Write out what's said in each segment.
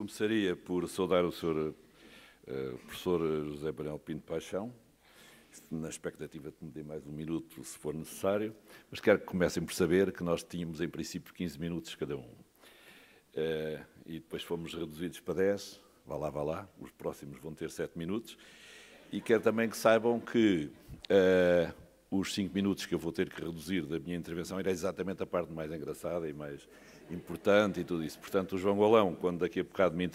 Começaria por saudar o Sr. Professor José Manuel Pinto Paixão, na expectativa de que me dê mais um minuto, se for necessário, mas quero que comecem por saber que nós tínhamos, em princípio, 15 minutos cada um. E depois fomos reduzidos para 10, vá lá, os próximos vão ter 7 minutos. E quero também que saibam que os 5 minutos que eu vou ter que reduzir da minha intervenção era exatamente a parte mais engraçada e mais importante e tudo isso. Portanto, o João Golão, quando daqui a bocado me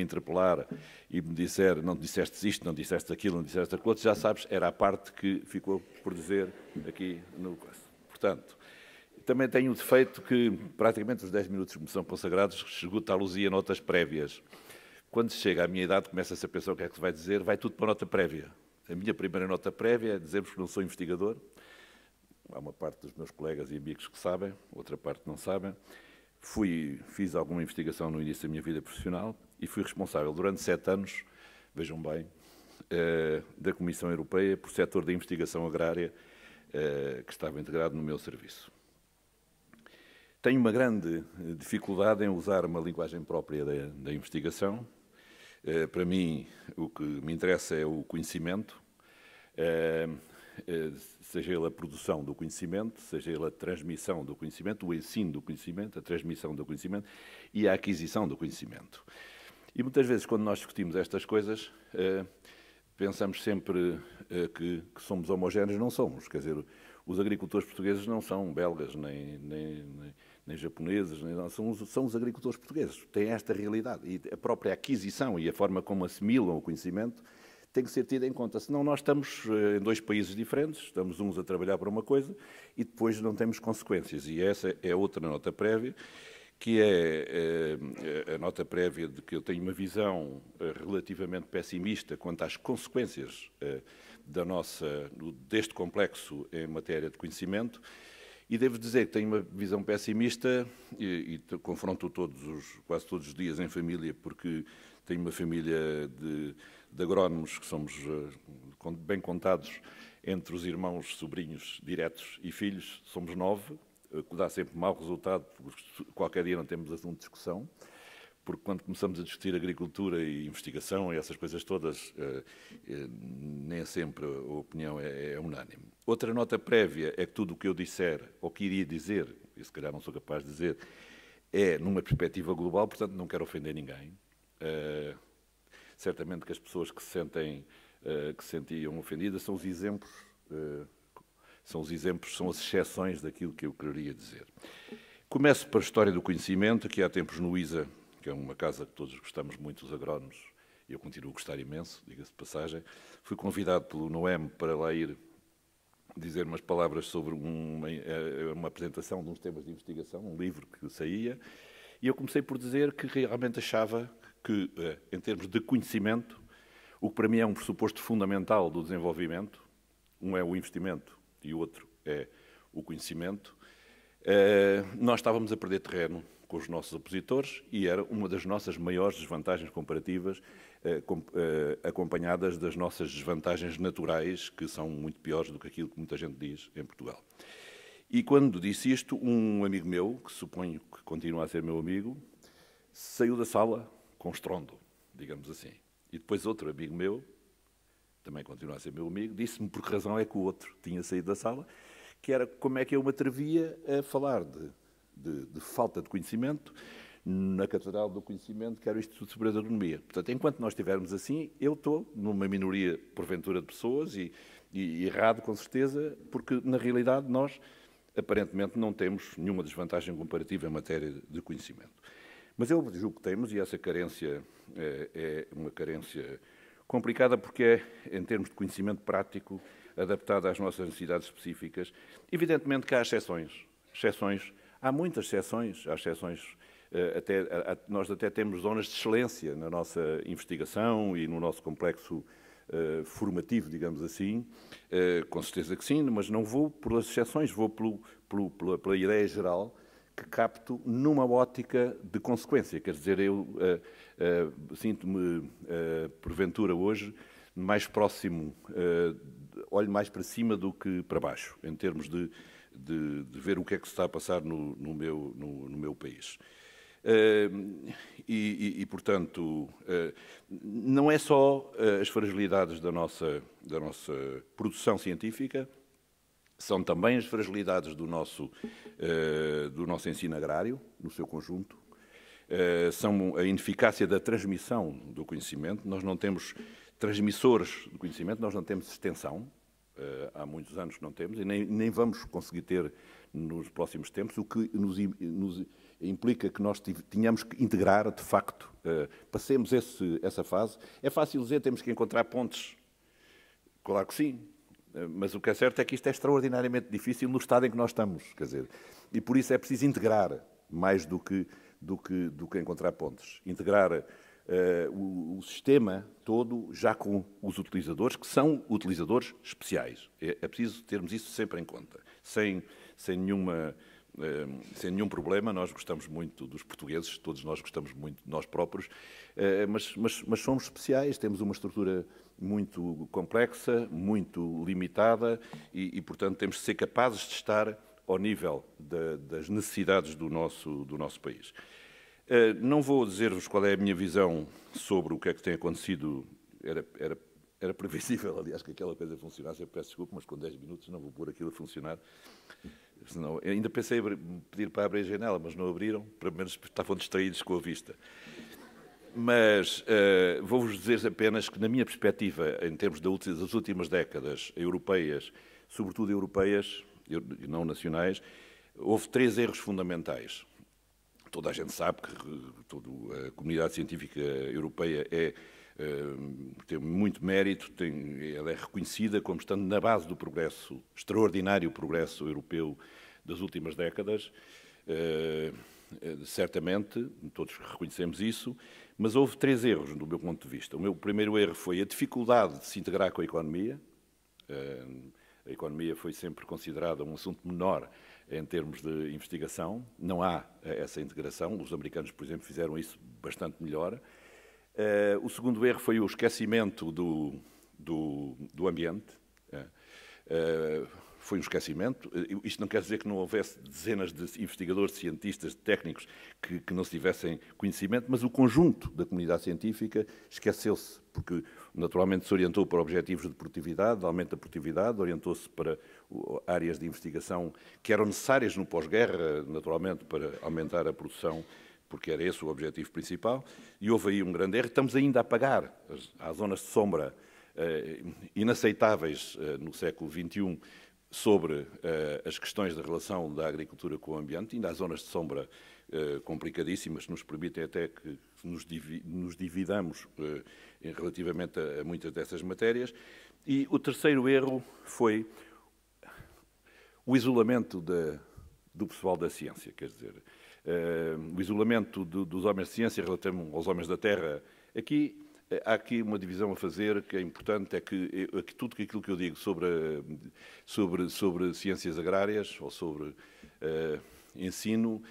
interpelar e me disser não disseste isto, não disseste aquilo, não disseste aquilo outro, já sabes, era a parte que ficou por dizer aqui no caso. Portanto, também tenho o defeito que praticamente os 10 minutos que me são consagrados esgotá-los a notas prévias. Quando se chega à minha idade, começa-se a pensar o que é que se vai dizer, vai tudo para a nota prévia. A minha primeira nota prévia é dizer-vos que não sou investigador. Há uma parte dos meus colegas e amigos que sabem, outra parte não sabem. Fiz alguma investigação no início da minha vida profissional e fui responsável durante 7 anos, vejam bem, da Comissão Europeia por setor da investigação agrária que estava integrado no meu serviço. Tenho uma grande dificuldade em usar uma linguagem própria da investigação. Para mim, o que me interessa é o conhecimento, seja ele a produção do conhecimento, seja ele a transmissão do conhecimento, o ensino do conhecimento, a transmissão do conhecimento e a aquisição do conhecimento. E muitas vezes, quando nós discutimos estas coisas, pensamos sempre que somos homogéneos. Não somos. Quer dizer, os agricultores portugueses não são belgas, nem japoneses, são os agricultores portugueses. Têm esta realidade. E a própria aquisição e a forma como assimilam o conhecimento tem que ser tida em conta. Senão nós estamos em 2 países diferentes, estamos uns a trabalhar para uma coisa e depois não temos consequências. E essa é outra nota prévia, que é a nota prévia de que eu tenho uma visão relativamente pessimista quanto às consequências deste complexo em matéria de conhecimento. E devo dizer que tenho uma visão pessimista e confronto quase todos os dias em família, porque tenho uma família de agrónomos que somos bem contados entre os irmãos, sobrinhos diretos e filhos. Somos 9, que dá sempre mau resultado, porque qualquer dia não temos assunto de discussão, porque quando começamos a discutir agricultura e investigação e essas coisas todas, nem sempre a opinião é unânime. Outra nota prévia é que tudo o que eu disser, ou que iria dizer, e se calhar não sou capaz de dizer, é numa perspectiva global, portanto não quero ofender ninguém. Certamente que as pessoas que se sentiam ofendidas são os exemplos, são as exceções daquilo que eu quereria dizer. Começo pela história do conhecimento, que há tempos no ISA, que é uma casa que todos gostamos muito, os agrónomos, e eu continuo a gostar imenso, diga-se de passagem. Fui convidado pelo Noem para lá ir dizer umas palavras sobre uma apresentação de uns temas de investigação, um livro que saía, e eu comecei por dizer que realmente achava que, em termos de conhecimento, o que para mim é um pressuposto fundamental do desenvolvimento, um é o investimento e o outro é o conhecimento, nós estávamos a perder terreno com os nossos opositores e era uma das nossas maiores desvantagens comparativas, acompanhadas das nossas desvantagens naturais, que são muito piores do que aquilo que muita gente diz em Portugal. E quando disse isto, um amigo meu, que suponho que continua a ser meu amigo, saiu da sala com estrondo, digamos assim. E depois outro amigo meu, também continua a ser meu amigo, disse-me por que razão é que o outro tinha saído da sala, que era como é que eu me atrevia a falar de falta de conhecimento na Catedral do Conhecimento, que era o Instituto Superior de Agronomia. Portanto, enquanto nós estivermos assim, eu estou numa minoria, porventura, de pessoas, e errado, com certeza, porque, na realidade, nós, aparentemente, não temos nenhuma desvantagem comparativa em matéria de conhecimento. Mas eu julgo que temos, e essa carência é uma carência complicada, porque é, em termos de conhecimento prático, adaptada às nossas necessidades específicas. Evidentemente que há exceções. Há muitas exceções. Há exceções. Nós até temos zonas de excelência na nossa investigação e no nosso complexo formativo, digamos assim. Com certeza que sim, mas não vou pelas exceções, vou pela ideia geral que capto numa ótica de consequência. Quer dizer, eu sinto-me, porventura, hoje, mais próximo, olho mais para cima do que para baixo, em termos de ver o que é que se está a passar no meu país. Portanto, não é só as fragilidades da nossa produção científica, são também as fragilidades do nosso ensino agrário, no seu conjunto, são a ineficácia da transmissão do conhecimento. Nós não temos transmissores do conhecimento, nós não temos extensão, há muitos anos que não temos, e nem vamos conseguir ter nos próximos tempos, o que nos implica que nós tenhamos que integrar, de facto, passemos essa fase. É fácil dizer, temos que encontrar pontes. Claro que sim, mas o que é certo é que isto é extraordinariamente difícil no estado em que nós estamos, quer dizer, e por isso é preciso integrar mais do que encontrar pontes. Integrar o sistema todo já com os utilizadores, que são utilizadores especiais. É preciso termos isso sempre em conta, sem nenhum problema. Nós gostamos muito dos portugueses, todos nós gostamos muito de nós próprios, mas somos especiais, temos uma estrutura muito complexa, muito limitada e, portanto, temos de ser capazes de estar ao nível das necessidades do nosso país. Não vou dizer-vos qual é a minha visão sobre o que é que tem acontecido. Era previsível, aliás, que aquela coisa funcionasse. Eu peço desculpa, mas com 10 minutos não vou pôr aquilo a funcionar. Senão, eu ainda pensei em pedir para abrir a janela, mas não abriram, pelo menos estavam distraídos com a vista. Mas vou-vos dizer apenas que, na minha perspectiva, em termos das últimas décadas europeias, sobretudo europeias e não nacionais, houve 3 erros fundamentais. Toda a gente sabe que toda a comunidade científica europeia tem muito mérito, ela é reconhecida como estando na base do progresso, extraordinário progresso europeu das últimas décadas. Certamente, todos reconhecemos isso, mas houve 3 erros, do meu ponto de vista. O meu primeiro erro foi a dificuldade de se integrar com a economia. A economia foi sempre considerada um assunto menor em termos de investigação. Não há essa integração. Os americanos, por exemplo, fizeram isso bastante melhor. O segundo erro foi o esquecimento do ambiente. Foi um esquecimento. Isto não quer dizer que não houvesse dezenas de investigadores, de cientistas, de técnicos que não se tivessem conhecimento, mas o conjunto da comunidade científica esqueceu-se, porque naturalmente se orientou para objetivos de produtividade, de aumento da produtividade, orientou-se para áreas de investigação que eram necessárias no pós-guerra, naturalmente, para aumentar a produção, porque era esse o objetivo principal, e houve aí um grande erro. Estamos ainda a pagar as zonas de sombra inaceitáveis no século XXI sobre as questões da relação da agricultura com o ambiente. Ainda há zonas de sombra complicadíssimas que nos permitem até que nos dividamos relativamente a muitas dessas matérias. E o terceiro erro foi o isolamento do pessoal da ciência, quer dizer, o isolamento dos homens de ciência relativamente aos homens da terra. Há aqui uma divisão a fazer que é importante, é que tudo aquilo que eu digo sobre ciências agrárias ou sobre ensino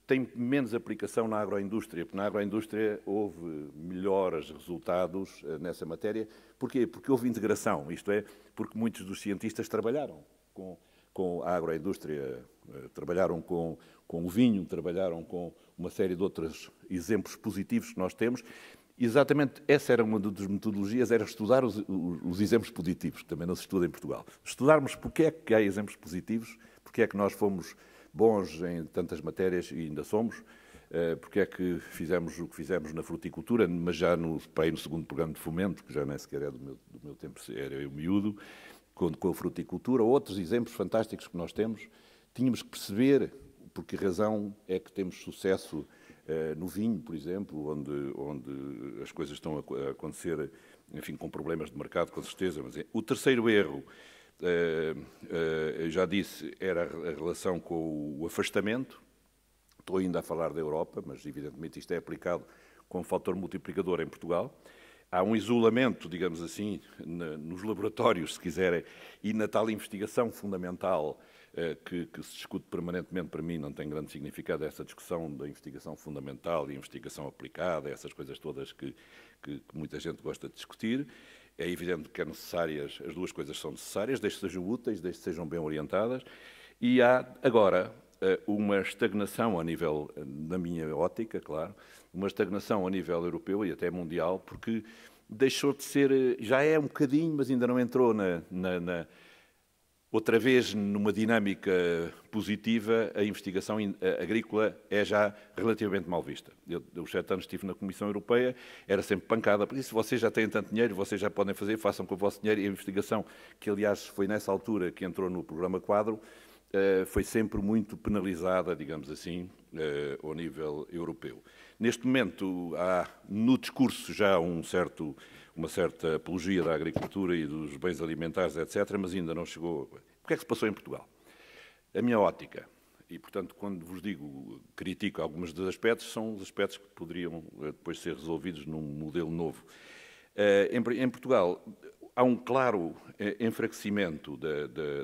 tem menos aplicação na agroindústria, porque na agroindústria houve melhores resultados nessa matéria. Porquê? Porque houve integração, isto é, porque muitos dos cientistas trabalharam com a agroindústria, trabalharam com o vinho, trabalharam com uma série de outros exemplos positivos que nós temos. Exatamente, essa era uma das metodologias, era estudar os exemplos positivos, que também não se estuda em Portugal. Estudarmos porque é que há exemplos positivos, porque é que nós fomos bons em tantas matérias e ainda somos, porque é que fizemos o que fizemos na fruticultura, mas já no segundo programa de fomento, que já nem sequer é do meu tempo, era eu miúdo, com a fruticultura, outros exemplos fantásticos que nós temos. Tínhamos que perceber por que razão é que temos sucesso no vinho, por exemplo, onde as coisas estão a acontecer, enfim, com problemas de mercado, com certeza. Mas o terceiro erro, eu já disse, era a relação com o afastamento. Estou ainda a falar da Europa, mas evidentemente isto é aplicado com um fator multiplicador em Portugal. Há um isolamento, digamos assim, nos laboratórios, se quiserem, e na tal investigação fundamental que se discute permanentemente. Para mim não tem grande significado essa discussão da investigação fundamental e investigação aplicada, essas coisas todas que muita gente gosta de discutir. É evidente que é necessárias, as duas coisas são necessárias, desde que sejam úteis, desde que sejam bem orientadas. E há, agora, uma estagnação a nível, na minha ótica, claro, uma estagnação a nível europeu e até mundial, porque deixou de ser, já é um bocadinho, mas ainda não entrou outra vez numa dinâmica positiva. A investigação agrícola é já relativamente mal vista. Eu, os 7 anos que estive na Comissão Europeia, era sempre pancada, por isso vocês já têm tanto dinheiro, vocês já podem fazer, façam com o vosso dinheiro. E a investigação, que aliás foi nessa altura que entrou no programa Quadro, foi sempre muito penalizada, digamos assim, ao nível europeu. Neste momento há no discurso já uma certa apologia da agricultura e dos bens alimentares, etc., mas ainda não chegou. O que é que se passou em Portugal? A minha ótica, e portanto quando vos digo, critico alguns dos aspectos, são os aspectos que poderiam depois ser resolvidos num modelo novo. Em Portugal há um claro enfraquecimento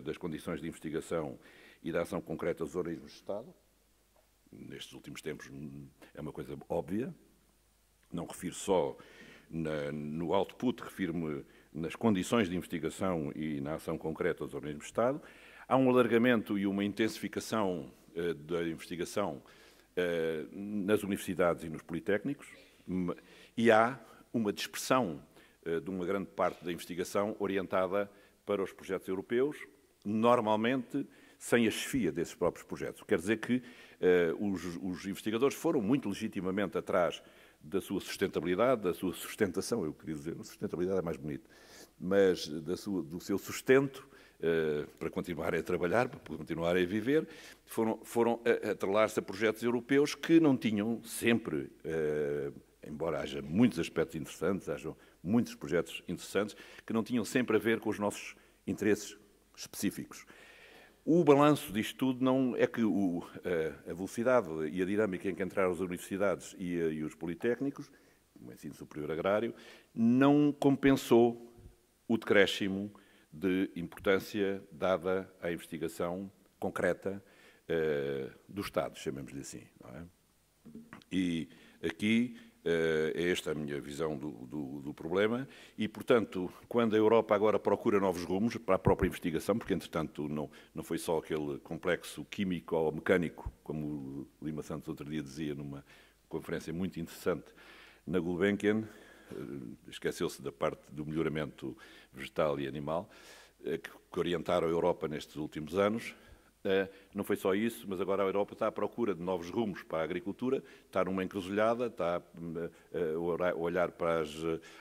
das condições de investigação e da ação concreta dos organismos de Estado. Nestes últimos tempos é uma coisa óbvia. Não refiro só no output, refiro-me nas condições de investigação e na ação concreta dos organismos de Estado. Há um alargamento e uma intensificação da investigação nas universidades e nos politécnicos, e há uma dispersão de uma grande parte da investigação orientada para os projetos europeus, normalmente sem a chefia desses próprios projetos. Quer dizer que os investigadores foram muito legitimamente atrás da sua sustentabilidade, da sua sustentação, eu queria dizer, sustentabilidade é mais bonito, mas do seu sustento, para continuarem a trabalhar, para continuarem a viver, foram atrelar-se a projetos europeus que não tinham sempre, embora haja muitos aspectos interessantes, hajam muitos projetos interessantes, que não tinham sempre a ver com os nossos interesses específicos. O balanço disto tudo não é que a velocidade e a dinâmica em que entraram as universidades e os politécnicos, o ensino superior agrário, não compensou o decréscimo de importância dada à investigação concreta do Estado, chamemos-lhe assim. Não é? E aqui é esta a minha visão do problema e, portanto, quando a Europa agora procura novos rumos para a própria investigação, porque, entretanto, não foi só aquele complexo químico ou mecânico, como o Lima Santos outro dia dizia numa conferência muito interessante na Gulbenkian, esqueceu-se da parte do melhoramento vegetal e animal, que orientaram a Europa nestes últimos anos. Não foi só isso, mas agora a Europa está à procura de novos rumos para a agricultura, está numa encruzilhada, está a olhar para as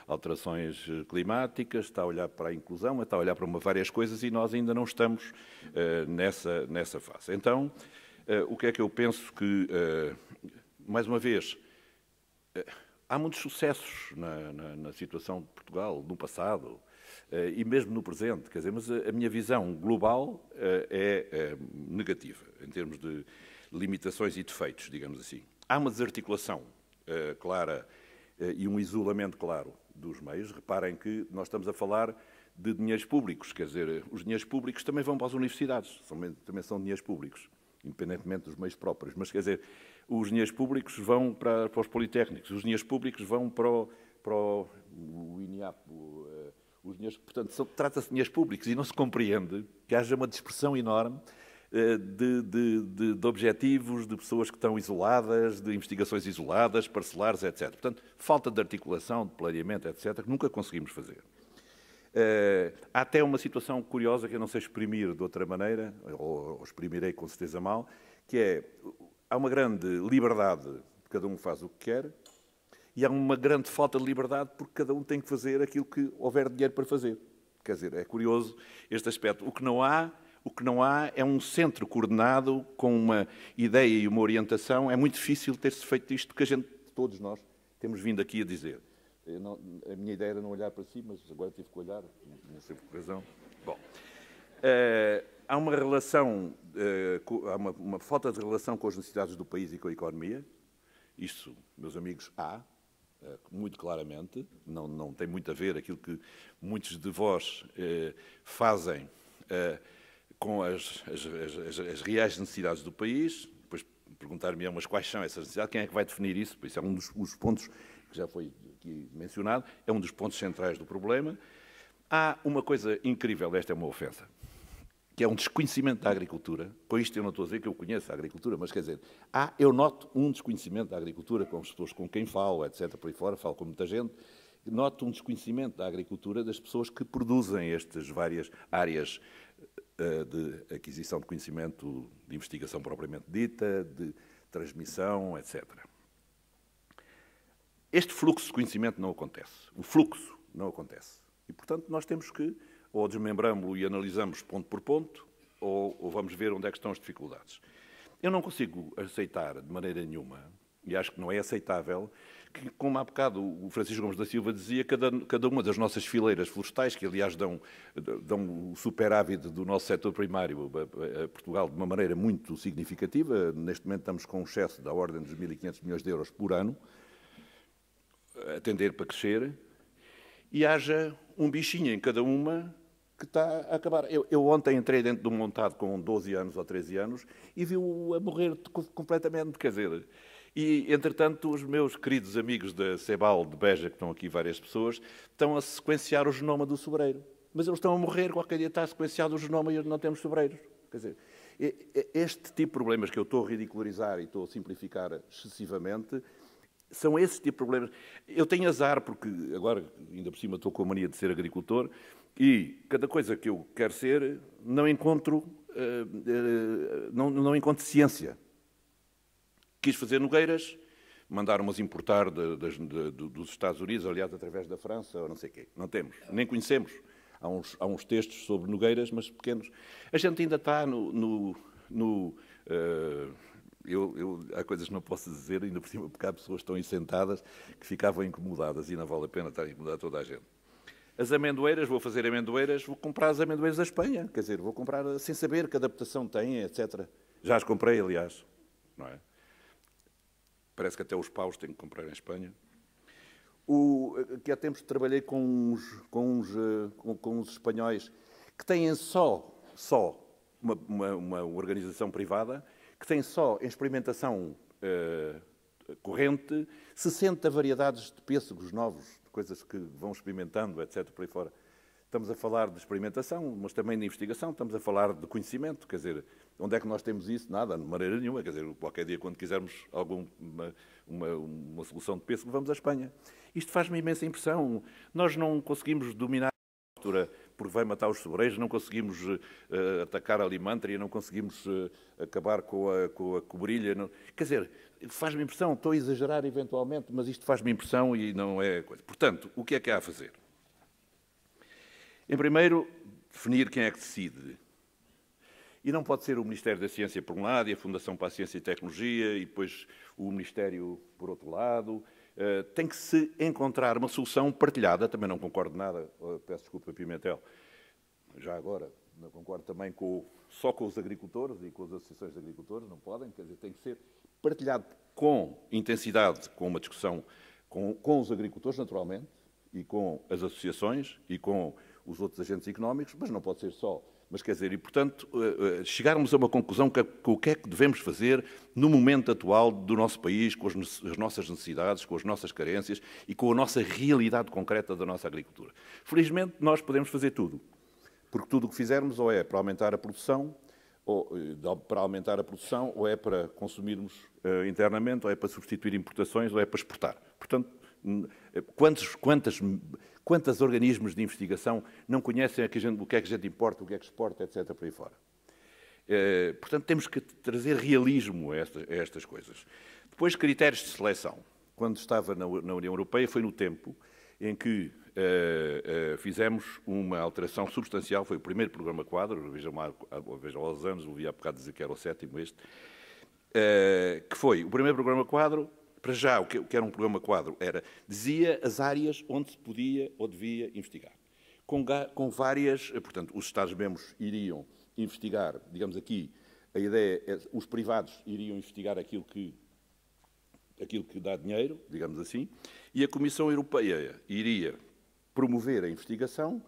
alterações climáticas, está a olhar para a inclusão, está a olhar para várias coisas e nós ainda não estamos nessa fase. Então, o que é que eu penso que, mais uma vez, há muitos sucessos na situação de Portugal, no passado, e mesmo no presente, quer dizer, mas a minha visão global é negativa, em termos de limitações e defeitos, digamos assim. Há uma desarticulação clara e um isolamento claro dos meios. Reparem que nós estamos a falar de dinheiros públicos, quer dizer, os dinheiros públicos também vão para as universidades, também são dinheiros públicos, independentemente dos meios próprios, mas quer dizer, os dinheiros públicos vão para os politécnicos, os dinheiros públicos vão para o INEAP, os dinheiros, portanto, trata-se de dinheiros públicos e não se compreende que haja uma dispersão enorme de objetivos, de pessoas que estão isoladas, de investigações isoladas, parcelares, etc. Portanto, falta de articulação, de planeamento, etc., que nunca conseguimos fazer. Há até uma situação curiosa que eu não sei exprimir de outra maneira, ou exprimirei com certeza mal, que é, há uma grande liberdade, cada um faz o que quer, e há uma grande falta de liberdade porque cada um tem que fazer aquilo que houver dinheiro para fazer. Quer dizer, é curioso este aspecto. O que não há é um centro coordenado com uma ideia e uma orientação. É muito difícil ter-se feito isto que todos nós temos vindo aqui a dizer. A minha ideia era não olhar para si, mas agora tive que olhar, não sei por que razão. Bom, há uma relação, há uma falta de relação com as necessidades do país e com a economia. Isso, meus amigos, há. Muito claramente, não tem muito a ver aquilo que muitos de vós fazem com as reais necessidades do país. Depois perguntar-me, mas quais são essas necessidades? Quem é que vai definir isso? Isso é um dos pontos que já foi aqui mencionado, é um dos pontos centrais do problema. Há uma coisa incrível, esta é uma ofensa, que é um desconhecimento da agricultura. Com isto eu não estou a dizer que eu conheço a agricultura, mas quer dizer, eu noto um desconhecimento da agricultura, com as pessoas com quem falo, etc., por aí fora, falo com muita gente, noto um desconhecimento da agricultura das pessoas que produzem estas várias áreas de aquisição de conhecimento, de investigação propriamente dita, de transmissão, etc. Este fluxo de conhecimento não acontece. O fluxo não acontece. E, portanto, nós temos que ou desmembramos-lo e analisamos ponto por ponto, ou vamos ver onde é que estão as dificuldades. Eu não consigo aceitar de maneira nenhuma, e acho que não é aceitável, que, como há bocado o Francisco Gomes da Silva dizia, cada uma das nossas fileiras florestais, que aliás dão o superávit do nosso setor primário a Portugal de uma maneira muito significativa, neste momento estamos com um excesso da ordem dos 1.500 milhões de euros por ano, a tender para crescer, e haja um bichinho em cada uma que está a acabar. Eu ontem entrei dentro de um montado com 12 anos ou 13 anos e vi-o a morrer completamente, quer dizer. E, entretanto, os meus queridos amigos da Cebal de Beja, que estão aqui várias pessoas, estão a sequenciar o genoma do sobreiro. Mas eles estão a morrer, qualquer dia está sequenciado o genoma e não temos sobreiros. Quer dizer, este tipo de problemas que eu estou a ridicularizar e estou a simplificar excessivamente, são esse tipo de problemas. Eu tenho azar, porque agora, ainda por cima, estou com a mania de ser agricultor e cada coisa que eu quero ser, não encontro ciência. Quis fazer nogueiras, mandaram umas importar dos Estados Unidos, aliás, através da França, ou não sei o quê. Não temos, nem conhecemos. Há uns textos sobre nogueiras, mas pequenos. A gente ainda está há coisas que não posso dizer, ainda por cima, porque há pessoas que estão aí sentadas que ficavam incomodadas e não vale a pena estar a incomodar toda a gente. As amendoeiras, vou fazer amendoeiras, vou comprar as amendoeiras da Espanha, quer dizer, vou comprar sem saber que adaptação têm, etc. Já as comprei, aliás, não é? Parece que até os paus têm que comprar em Espanha. Que há tempos trabalhei com uns espanhóis que têm só uma organização privada que tem só em experimentação corrente 60 variedades de pêssegos novos, de coisas que vão experimentando, etc., por aí fora. Estamos a falar de experimentação, mas também de investigação, estamos a falar de conhecimento, quer dizer, onde é que nós temos isso? Nada, de maneira nenhuma, quer dizer, qualquer dia, quando quisermos uma solução de pêssego, vamos à Espanha. Isto faz-me imensa impressão. Nós não conseguimos dominar a cultura porque vai matar os sobreiros, não conseguimos atacar a limantria, não conseguimos acabar com a cobrilha. Não... Quer dizer, faz-me impressão, estou a exagerar eventualmente, mas isto faz-me impressão e não é coisa. Portanto, o que é que há a fazer? Em primeiro, definir quem é que decide. E não pode ser o Ministério da Ciência por um lado e a Fundação para a Ciência e Tecnologia e depois o Ministério por outro lado. Tem que se encontrar uma solução partilhada. Também não concordo nada, peço desculpa, Pimentel, já agora, não concordo também só com os agricultores e com as associações de agricultores, não podem, quer dizer, tem que ser partilhado com intensidade, com uma discussão com os agricultores, naturalmente, e com as associações e com os outros agentes económicos, mas não pode ser só. Mas, quer dizer, e, portanto, chegarmos a uma conclusão com o que é que devemos fazer no momento atual do nosso país, com as nossas necessidades, com as nossas carências e com a nossa realidade concreta da nossa agricultura. Felizmente, nós podemos fazer tudo, porque tudo o que fizermos ou é para aumentar a produção, ou é para consumirmos internamente, ou é para substituir importações, ou é para exportar. Portanto, quantos organismos de investigação não conhecem o que é que a gente importa, o que é que exporta, etc., por aí fora? Portanto, temos que trazer realismo a estas coisas. Depois, critérios de seleção. Quando estava na União Europeia, foi no tempo em que fizemos uma alteração substancial, foi o primeiro programa quadro, vejam lá aos anos, ouvi há bocado dizer que era o 7º este, que foi o primeiro programa quadro. Para já, o que era um programa quadro dizia as áreas onde se podia ou devia investigar. Com várias, portanto, os Estados-membros iriam investigar, digamos aqui, a ideia é os privados iriam investigar aquilo que dá dinheiro, digamos assim, e a Comissão Europeia iria promover a investigação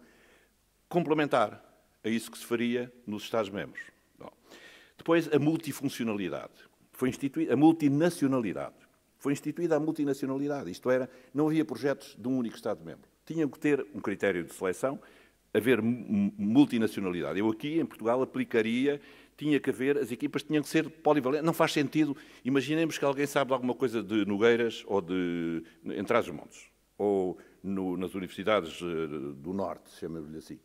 complementar a isso que se faria nos Estados-membros. Depois, a multifuncionalidade. Foi instituída a multinacionalidade. Foi instituída a multinacionalidade, isto era, não havia projetos de um único Estado-membro. Tinham que ter um critério de seleção, haver multinacionalidade. Eu aqui, em Portugal, aplicaria, tinha que haver, as equipas tinham que ser polivalentes. Não faz sentido. Imaginemos que alguém sabe de alguma coisa de Nogueiras ou de Trás-os-Montes, ou nas universidades do Norte, chama-lhe assim,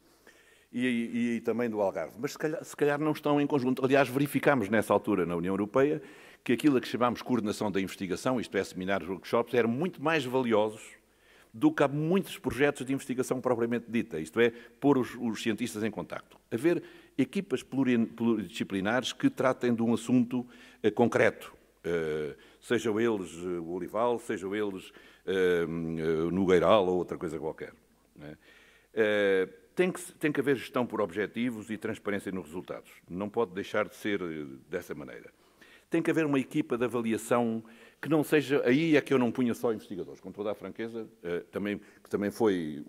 e também do Algarve. Mas se calhar não estão em conjunto. Aliás, verificámos nessa altura na União Europeia que aquilo a que chamámos coordenação da investigação, isto é, seminários, workshops, eram muito mais valiosos do que há muitos projetos de investigação propriamente dita, isto é, pôr os cientistas em contacto. Haver equipas pluridisciplinares que tratem de um assunto concreto, sejam eles o Olival, sejam eles Nogueiral ou outra coisa qualquer. Tem que haver gestão por objetivos e transparência nos resultados. Não pode deixar de ser dessa maneira. Tem que haver uma equipa de avaliação que não seja... Aí é que eu não punha só investigadores, com toda a franqueza, que também foi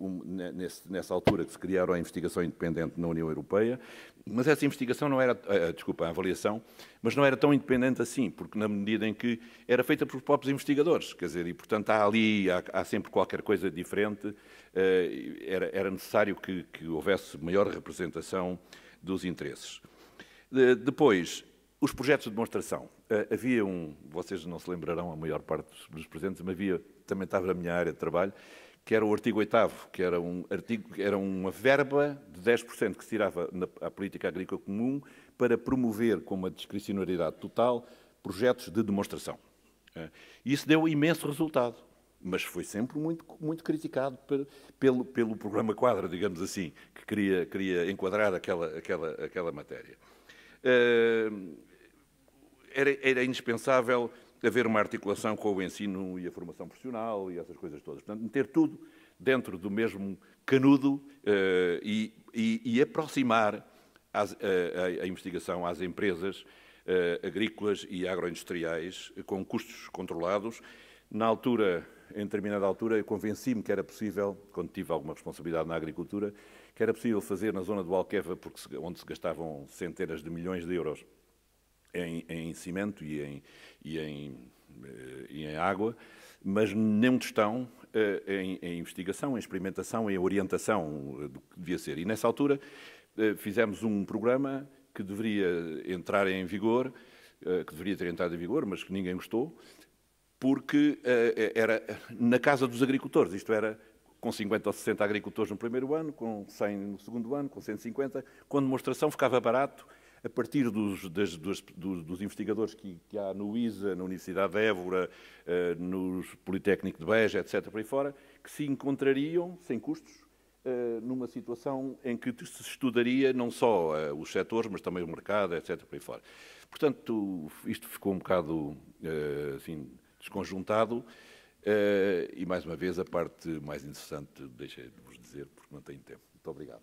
nessa altura que se criaram a investigação independente na União Europeia, mas essa investigação não era... a avaliação, mas não era tão independente assim, porque na medida em que era feita pelos próprios investigadores, quer dizer, e portanto há sempre qualquer coisa diferente, era necessário que houvesse maior representação dos interesses. Depois, os projetos de demonstração. Havia vocês não se lembrarão, a maior parte dos presentes, mas também estava na minha área de trabalho, que era o artigo 8º, que era uma verba de 10% que se tirava à política agrícola comum para promover, com uma discricionariedade total, projetos de demonstração. E isso deu imenso resultado, mas foi sempre muito, muito criticado pelo programa Quadra, digamos assim, que queria enquadrar aquela matéria. Era indispensável haver uma articulação com o ensino e a formação profissional e essas coisas todas. Portanto, meter tudo dentro do mesmo canudo e aproximar a investigação às empresas agrícolas e agroindustriais com custos controlados. Na altura, em determinada altura, eu convenci-me que era possível, quando tive alguma responsabilidade na agricultura, que era possível fazer na zona do Alqueva, onde se gastavam centenas de milhões de euros em cimento e em água, mas nem tostão em investigação, em experimentação, em orientação do que devia ser. E nessa altura fizemos um programa que deveria entrar em vigor, que deveria ter entrado em vigor, mas que ninguém gostou, porque era na casa dos agricultores, isto era com 50 ou 60 agricultores no primeiro ano, com 100 no segundo ano, com 150, com demonstração ficava barato, a partir dos investigadores que há no ISA, na Universidade de Évora, no Politécnico de Beja, etc., por aí fora, que se encontrariam, sem custos, numa situação em que se estudaria não só os setores, mas também o mercado, etc., por aí fora. Portanto, isto ficou um bocado assim, desconjuntado e, mais uma vez, a parte mais interessante deixei de vos dizer, porque não tenho tempo. Muito obrigado.